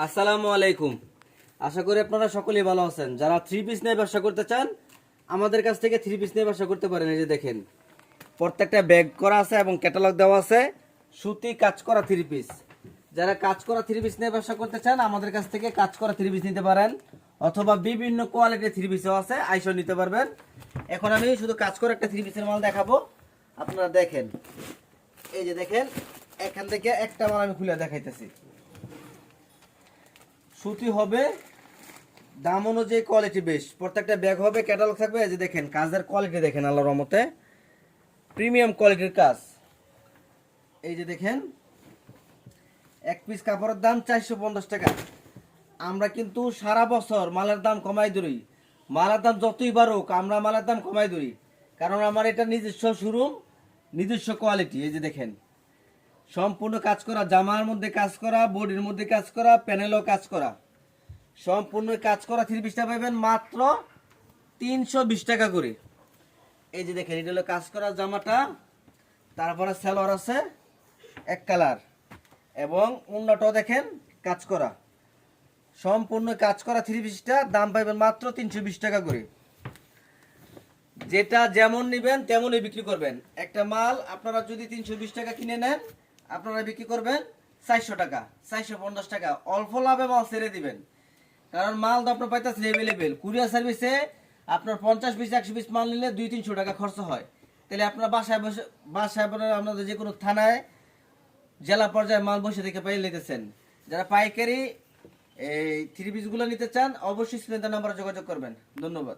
আসসালামু আলাইকুম। আশা করি আপনারা সকলেই ভালো আছেন। যারা থ্রি পিস নিয়ে ব্যবসা করতে চান আমাদের কাছ থেকে থ্রি পিস নিয়ে ব্যবসা করতে পারেন। এই যে দেখেন, প্রত্যেকটা ব্যাগ করা আছে এবং ক্যাটালগ দেওয়া আছে। সুতি কাজ করা থ্রি পিস। যারা কাজ করা থ্রি পিস নিয়ে ব্যবসা করতে চান আমাদের কাছ থেকে কাজ করা থ্রি পিস নিতে পারেন, অথবা বিভিন্ন কোয়ালিটির থ্রি পিসও আছে, আইসো নিতে পারবেন। এখন আমি শুধু কাজ করা একটা থ্রি পিসের মাল দেখাবো। আপনারা দেখেন, এই যে দেখেন, এখান থেকে একটা মাল আমি খুলে দেখাইতেছি। সুতি হবে, দাম অনুযায়ী কোয়ালিটি বেশ। প্রত্যেকটা ব্যাগ হবে, ক্যাটালগ থাকবে। এই যে দেখেন, কাজের কোয়ালিটি দেখেন, আল্লাহর রহমতে প্রিমিয়াম কোয়ালিটির কাজ। এই যে দেখেন, এক পিস কাপড়ের দাম 450 টাকা। আমরা কিন্তু সারা বছর মালের দাম কমাই ধরি। মালের দাম যতই বাড়ুক আমরা মালের দাম কমাই ধরি, কারণ আমার এটা নিজস্ব শোরুম, নিজস্ব কোয়ালিটি। এই যে দেখেন, সম্পূর্ণ কাজ করা, জামার মধ্যে কাজ করা, বডির মধ্যে কাজ করা, প্যানেলও কাজ করা, সম্পূর্ণ কাজ করা থ্রি পিসটা পাবেন মাত্র 320 টাকা করে। এই যে দেখেন, এটা হলো কাজ করা জামাটা, তারপরে সালোয়ার আছে এক কালার, এবং ওড়নাটাও দেখেন কাজ করা। সম্পূর্ণ কাজ করা থ্রি পিসটা দাম পাবেন মাত্র 320 টাকা করে। যেটা যেমন নেবেন তেমনই বিক্রি করবেন। একটা মাল আপনারা যদি 320 টাকা কিনে নেন, আপনারা বিক্রি করবেন 400 টাকা, 450 টাকা। অল্প লাভে মাল ছেড়ে দিবেন, কারণ মাল তো আপনার পাইতেছেন অ্যাভেলেবেল। কুরিয়ার সার্ভিসে আপনার 50 পিস 100 পিস মাল নিলে 200-300 টাকা খরচ হয়। তাহলে আপনার বাসায় বসে, আপনাদের যে কোনো থানায় জেলা পর্যায়ে মাল বসে থেকে পাই নিতেছেন। যারা পাইকারি এই থ্রি পিসগুলো নিতে চান অবশ্যই স্ক্রিনে দেওয়া নাম্বারে যোগাযোগ করবেন। ধন্যবাদ।